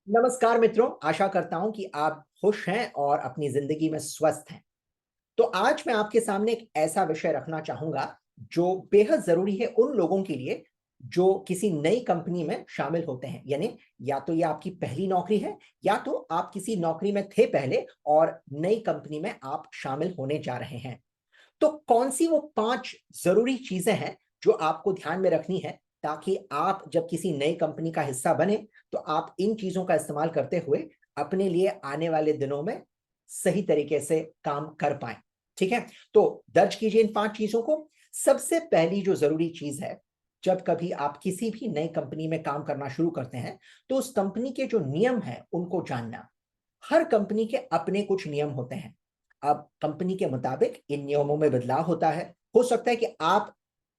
नमस्कार मित्रों, आशा करता हूं कि आप खुश हैं और अपनी जिंदगी में स्वस्थ हैं। तो आज मैं आपके सामने एक ऐसा विषय रखना चाहूंगा जो बेहद जरूरी है उन लोगों के लिए जो किसी नई कंपनी में शामिल होते हैं। यानी या तो ये आपकी पहली नौकरी है या तो आप किसी नौकरी में थे पहले और नई कंपनी में आप शामिल होने जा रहे हैं। तो कौन सी वो 5 जरूरी चीजें हैं जो आपको ध्यान में रखनी है ताकि आप जब किसी नई कंपनी का हिस्सा बने तो आप इन चीजों का इस्तेमाल करते हुए अपने लिए आने वाले दिनों में सही तरीके से काम कर पाए। ठीक है, तो दर्ज कीजिए इन 5 चीजों को। सबसे पहली जो जरूरी चीज है, जब कभी आप किसी भी नई कंपनी में काम करना शुरू करते हैं तो उस कंपनी के जो नियम है उनको जानना। हर कंपनी के अपने कुछ नियम होते हैं। अब कंपनी के मुताबिक इन नियमों में बदलाव होता है। हो सकता है कि आप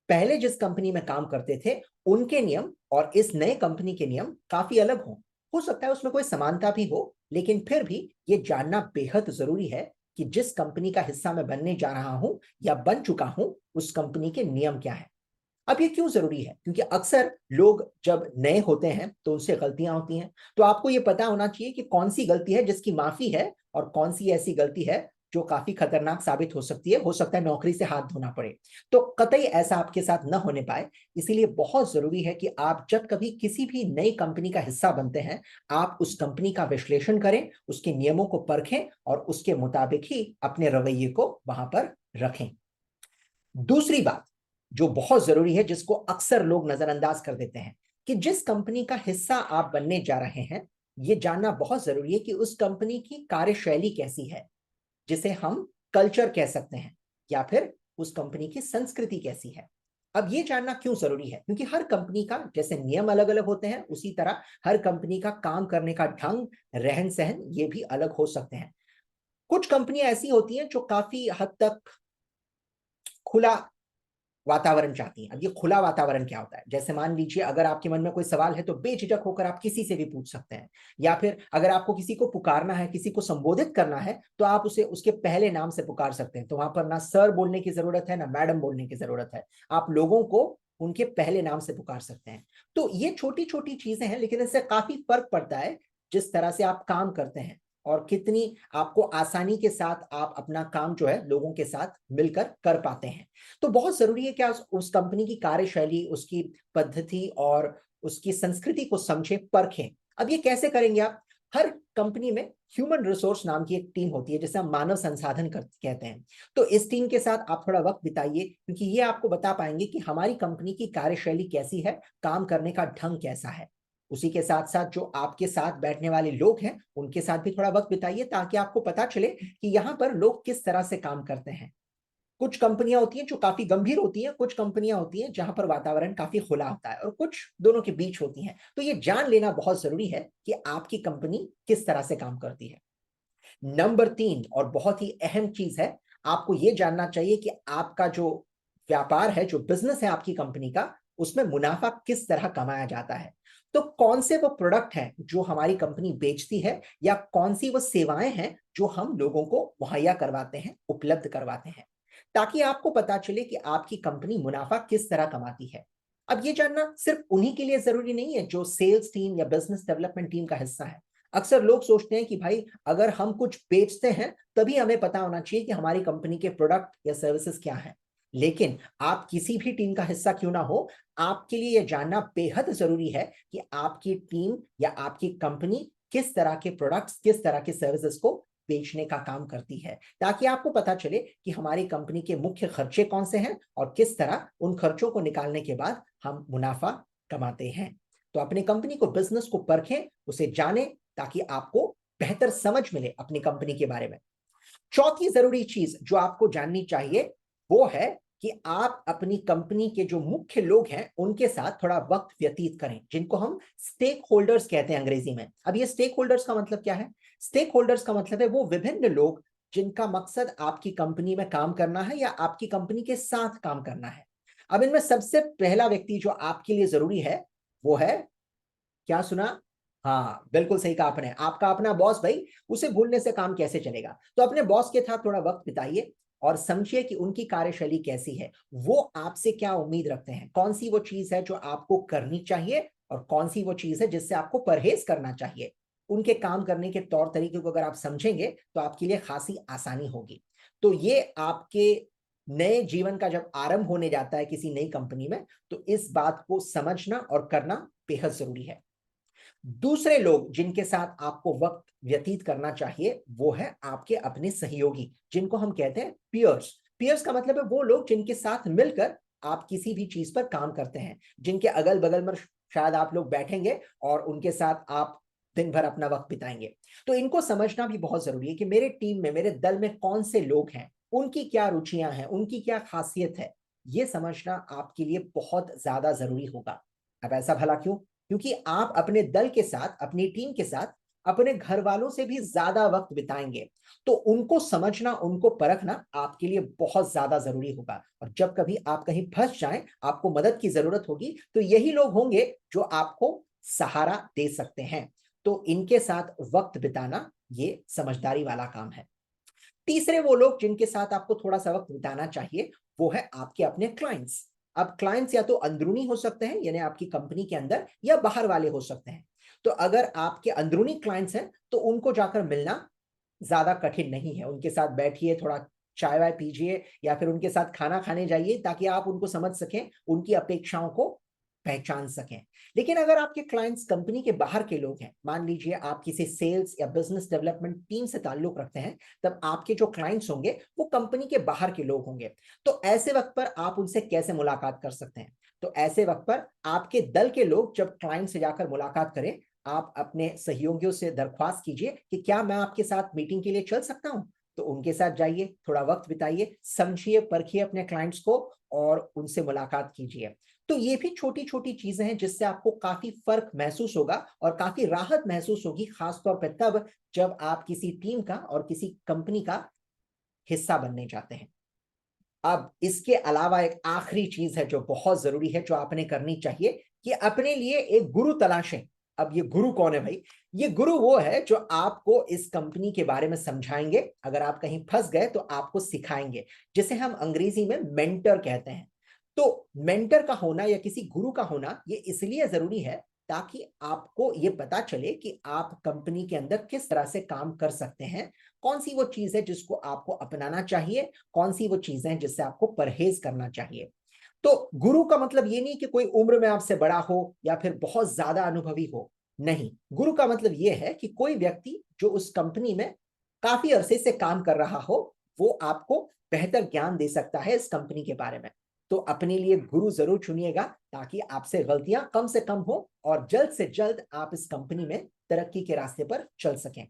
पहले जिस कंपनी में काम करते थे उनके नियम और इस नए कंपनी के नियम काफी अलग हों। हो सकता है उसमें कोई समानता भी हो, लेकिन फिर भी ये जानना बेहद जरूरी है कि जिस कंपनी का हिस्सा मैं बनने जा रहा हूं या बन चुका हूं उस कंपनी के नियम क्या है। अब ये क्यों जरूरी है? क्योंकि अक्सर लोग जब नए होते हैं तो उनसे गलतियां होती हैं। तो आपको ये पता होना चाहिए कि कौन सी गलती है जिसकी माफी है और कौन सी ऐसी गलती है जो काफी खतरनाक साबित हो सकती है। हो सकता है नौकरी से हाथ धोना पड़े। तो कतई ऐसा आपके साथ न होने पाए, इसीलिए बहुत जरूरी है कि आप जब कभी किसी भी नई कंपनी का हिस्सा बनते हैं, आप उस कंपनी का विश्लेषण करें, उसके नियमों को परखें और उसके मुताबिक ही अपने रवैये को वहां पर रखें। दूसरी बात जो बहुत जरूरी है, जिसको अक्सर लोग नजरअंदाज कर देते हैं, कि जिस कंपनी का हिस्सा आप बनने जा रहे हैं, यह जानना बहुत जरूरी है कि उस कंपनी की कार्यशैली कैसी है, जिसे हम कल्चर कह सकते हैं, या फिर उस कंपनी की संस्कृति कैसी है। अब यह जानना क्यों जरूरी है? क्योंकि हर कंपनी का जैसे नियम अलग अलग होते हैं, उसी तरह हर कंपनी का काम करने का ढंग, रहन सहन ये भी अलग हो सकते हैं। कुछ कंपनियां ऐसी होती हैं जो काफी हद तक खुला वातावरण चाहती हैं। अब ये खुला वातावरण क्या होता है? जैसे मान लीजिए अगर आपके मन में कोई सवाल है तो बेझिझक होकर आप किसी से भी पूछ सकते हैं। या फिर अगर आपको किसी को पुकारना है, किसी को संबोधित करना है, तो आप उसे उसके पहले नाम से पुकार सकते हैं। तो वहां पर ना सर बोलने की जरूरत है ना मैडम बोलने की जरूरत है। आप लोगों को उनके पहले नाम से पुकार सकते हैं। तो ये छोटी छोटी चीजें हैं, लेकिन इससे काफी फर्क पड़ता है जिस तरह से आप काम करते हैं और कितनी आपको आसानी के साथ आप अपना काम जो है लोगों के साथ मिलकर कर पाते हैं। तो बहुत जरूरी है कि आप उस कंपनी की कार्यशैली, उसकी पद्धति और उसकी संस्कृति को समझें, परखें। अब ये कैसे करेंगे आप? हर कंपनी में ह्यूमन रिसोर्स नाम की एक टीम होती है, जिसे हम मानव संसाधन कहते हैं। तो इस टीम के साथ आप थोड़ा वक्त बिताइए, क्योंकि ये आपको बता पाएंगे कि हमारी कंपनी की कार्यशैली कैसी है, काम करने का ढंग कैसा है। उसी के साथ साथ जो आपके साथ बैठने वाले लोग हैं उनके साथ भी थोड़ा वक्त बिताइए, ताकि आपको पता चले कि यहाँ पर लोग किस तरह से काम करते हैं। कुछ कंपनियां होती हैं जो काफी गंभीर होती हैं, कुछ कंपनियां होती हैं जहां पर वातावरण काफी खुला होता है, और कुछ दोनों के बीच होती हैं। तो ये जान लेना बहुत जरूरी है कि आपकी कंपनी किस तरह से काम करती है। नंबर 3 और बहुत ही अहम चीज है, आपको यह जानना चाहिए कि आपका जो व्यापार है, जो बिजनेस है आपकी कंपनी का, उसमें मुनाफा किस तरह कमाया जाता है। तो कौन से वो प्रोडक्ट हैं जो हमारी कंपनी बेचती है, या कौन सी वो सेवाएं हैं जो हम लोगों को मुहैया करवाते हैं, उपलब्ध करवाते हैं, ताकि आपको पता चले कि आपकी कंपनी मुनाफा किस तरह कमाती है। अब ये जानना सिर्फ उन्हीं के लिए जरूरी नहीं है जो सेल्स टीम या बिजनेस डेवलपमेंट टीम का हिस्सा है। अक्सर लोग सोचते हैं कि भाई अगर हम कुछ बेचते हैं तभी हमें पता होना चाहिए कि हमारी कंपनी के प्रोडक्ट या सर्विसेज क्या हैं। लेकिन आप किसी भी टीम का हिस्सा क्यों ना हो, आपके लिए यह जानना बेहद जरूरी है कि आपकी टीम या आपकी कंपनी किस तरह के प्रोडक्ट्स, किस तरह के सर्विसेज को बेचने का काम करती है, ताकि आपको पता चले कि हमारी कंपनी के मुख्य खर्चे कौन से हैं और किस तरह उन खर्चों को निकालने के बाद हम मुनाफा कमाते हैं। तो अपनी कंपनी को, बिजनेस को परखें, उसे जानें, ताकि आपको बेहतर समझ मिले अपनी कंपनी के बारे में। चौथी जरूरी चीज जो आपको जाननी चाहिए वो है कि आप अपनी कंपनी के जो मुख्य लोग हैं उनके साथ थोड़ा वक्त व्यतीत करें, जिनको हम स्टेक होल्डर्स कहते हैं अंग्रेजी में। अब ये स्टेक होल्डर्स का मतलब क्या है? स्टेक होल्डर्स का मतलब है वो विभिन्न लोग जिनका मकसद आपकी कंपनी में काम करना है या आपकी कंपनी के साथ काम करना है। अब इनमें सबसे पहला व्यक्ति जो आपके लिए जरूरी है वो है, क्या सुना? हाँ, बिल्कुल सही कहा आपने, आपका अपना बॉस। भाई उसे भूलने से काम कैसे चलेगा? तो अपने बॉस के साथ थोड़ा वक्त बिताइए और समझिए कि उनकी कार्यशैली कैसी है, वो आपसे क्या उम्मीद रखते हैं, कौन सी वो चीज है जो आपको करनी चाहिए और कौन सी वो चीज है जिससे आपको परहेज करना चाहिए। उनके काम करने के तौर तरीके को अगर आप समझेंगे तो आपके लिए खासी आसानी होगी। तो ये आपके नए जीवन का जब आरंभ होने जाता है किसी नई कंपनी में, तो इस बात को समझना और करना बेहद जरूरी है। दूसरे लोग जिनके साथ आपको वक्त व्यतीत करना चाहिए वो है आपके अपने सहयोगी, जिनको हम कहते हैं पियर्स। पियर्स का मतलब है वो लोग जिनके साथ मिलकर आप किसी भी चीज पर काम करते हैं, जिनके अगल बगल में शायद आप लोग बैठेंगे और उनके साथ आप दिन भर अपना वक्त बिताएंगे। तो इनको समझना भी बहुत जरूरी है कि मेरे टीम में, मेरे दल में कौन से लोग हैं, उनकी क्या रुचियां हैं, उनकी क्या खासियत है, ये समझना आपके लिए बहुत ज्यादा जरूरी होगा। अब ऐसा भला क्यों? क्योंकि आप अपने दल के साथ, अपनी टीम के साथ अपने घर वालों से भी ज्यादा वक्त बिताएंगे, तो उनको समझना, उनको परखना आपके लिए बहुत ज्यादा जरूरी होगा। और जब कभी आप कहीं फंस जाएं, आपको मदद की जरूरत होगी, तो यही लोग होंगे जो आपको सहारा दे सकते हैं। तो इनके साथ वक्त बिताना ये समझदारी वाला काम है। तीसरे वो लोग जिनके साथ आपको थोड़ा सा वक्त बिताना चाहिए वो है आपके अपने क्लाइंट्स। अब क्लाइंट्स या तो अंदरूनी हो सकते हैं, यानी आपकी कंपनी के अंदर, या बाहर वाले हो सकते हैं। तो अगर आपके अंदरूनी क्लाइंट्स हैं तो उनको जाकर मिलना ज्यादा कठिन नहीं है। उनके साथ बैठिए, थोड़ा चाय वाय पीजिए, या फिर उनके साथ खाना खाने जाइए, ताकि आप उनको समझ सकें, उनकी अपेक्षाओं को पहचान सकें। लेकिन अगर आपके क्लाइंट्स कंपनी के बाहर के लोग हैं, मान लीजिए आप किसी सेल्स या बिजनेस डेवलपमेंट टीम से ताल्लुक रखते हैं, तब आपके जो क्लाइंट्स होंगे वो कंपनी के बाहर के लोग होंगे। तो ऐसे वक्त पर आप उनसे कैसे मुलाकात कर सकते हैं? तो ऐसे वक्त पर आपके दल के लोग जब क्लाइंट से जाकर मुलाकात करें, आप अपने सहयोगियों से दरख्वास्त कीजिए कि क्या मैं आपके साथ मीटिंग के लिए चल सकता हूं। तो उनके साथ जाइए, थोड़ा वक्त बिताइए, समझिए, परखिए अपने क्लाइंट्स को और उनसे मुलाकात कीजिए। तो ये भी छोटी छोटी चीजें हैं जिससे आपको काफी फर्क महसूस होगा और काफी राहत महसूस होगी, खासतौर पर तब जब आप किसी टीम का और किसी कंपनी का हिस्सा बनने जाते हैं। अब इसके अलावा एक आखिरी चीज है जो बहुत जरूरी है, जो आपने करनी चाहिए, कि अपने लिए एक गुरु तलाशें। अब ये गुरु कौन है भाई? ये गुरु वो है जो आपको इस कंपनी के बारे में समझाएंगे, अगर आप कहीं फंस गए तो आपको सिखाएंगे, जिसे हम अंग्रेजी में मेंटर कहते हैं। तो मेंटर का होना या किसी गुरु का होना ये इसलिए जरूरी है ताकि आपको ये पता चले कि आप कंपनी के अंदर किस तरह से काम कर सकते हैं, कौन सी वो चीज है जिसको आपको अपनाना चाहिए, कौन सी वो चीजें हैं जिससे आपको परहेज करना चाहिए। तो गुरु का मतलब ये नहीं कि कोई उम्र में आपसे बड़ा हो या फिर बहुत ज्यादा अनुभवी हो। नहीं, गुरु का मतलब ये है कि कोई व्यक्ति जो उस कंपनी में काफी अरसे से काम कर रहा हो, वो आपको बेहतर ज्ञान दे सकता है इस कंपनी के बारे में। तो अपने लिए गुरु जरूर चुनिएगा ताकि आपसे गलतियां कम से कम हो और जल्द से जल्द आप इस कंपनी में तरक्की के रास्ते पर चल सकें।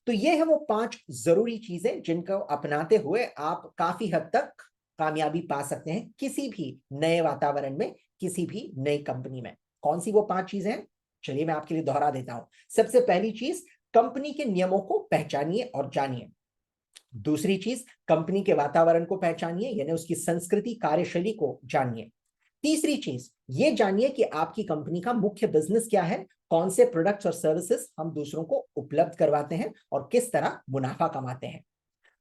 तो ये है वो 5 जरूरी चीजें जिनको अपनाते हुए आप काफी हद तक कामयाबी पा सकते हैं किसी भी नए वातावरण में, किसी भी नई कंपनी में। कौन सी वो 5 चीजें हैं? चलिए मैं आपके लिए दोहरा देता हूं। सबसे पहली चीज, कंपनी के नियमों को पहचानिए और जानिए। दूसरी चीज, कंपनी के वातावरण को पहचानिए, यानी उसकी संस्कृति, कार्यशैली को जानिए। तीसरी चीज, ये जानिए कि आपकी कंपनी का मुख्य बिजनेस क्या है, कौन से प्रोडक्ट्स और सर्विसेज हम दूसरों को उपलब्ध करवाते हैं और किस तरह मुनाफा कमाते हैं।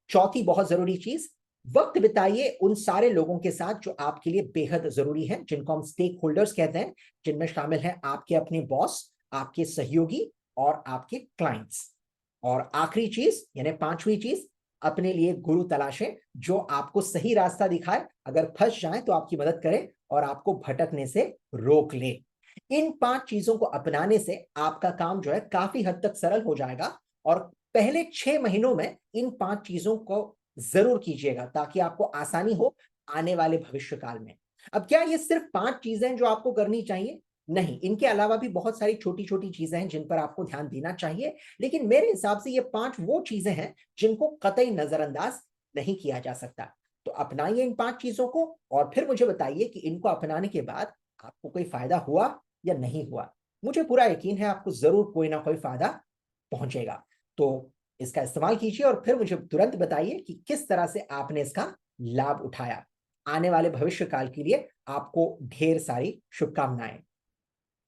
चौथी बहुत जरूरी चीज, वक्त बिताइए उन सारे लोगों के साथ जो आपके लिए बेहद जरूरी है, जिनको हम स्टेक होल्डर्स कहते हैं, जिनमें शामिल है आपके अपने बॉस, आपके सहयोगी और आपके क्लाइंट्स। और आखिरी चीज यानी पांचवी चीज, अपने लिए गुरु तलाशें जो आपको सही रास्ता दिखाए, अगर फंस जाए तो आपकी मदद करे और आपको भटकने से रोक ले। इन 5 चीजों को अपनाने से आपका काम जो है काफी हद तक सरल हो जाएगा। और पहले 6 महीनों में इन 5 चीजों को जरूर कीजिएगा ताकि आपको आसानी हो आने वाले भविष्य काल में। अब क्या ये सिर्फ 5 चीजें जो आपको करनी चाहिए? नहीं, इनके अलावा भी बहुत सारी छोटी छोटी चीजें हैं जिन पर आपको ध्यान देना चाहिए, लेकिन मेरे हिसाब से ये 5 वो चीजें हैं जिनको कतई नजरअंदाज नहीं किया जा सकता। तो अपनाइए इन 5 चीजों को और फिर मुझे बताइए कि इनको अपनाने के बाद आपको कोई फायदा हुआ या नहीं हुआ। मुझे पूरा यकीन है आपको जरूर कोई ना कोई फायदा पहुंचेगा। तो इसका इस्तेमाल कीजिए और फिर मुझे तुरंत बताइए कि किस तरह से आपने इसका लाभ उठाया। आने वाले भविष्य काल के लिए आपको ढेर सारी शुभकामनाएं।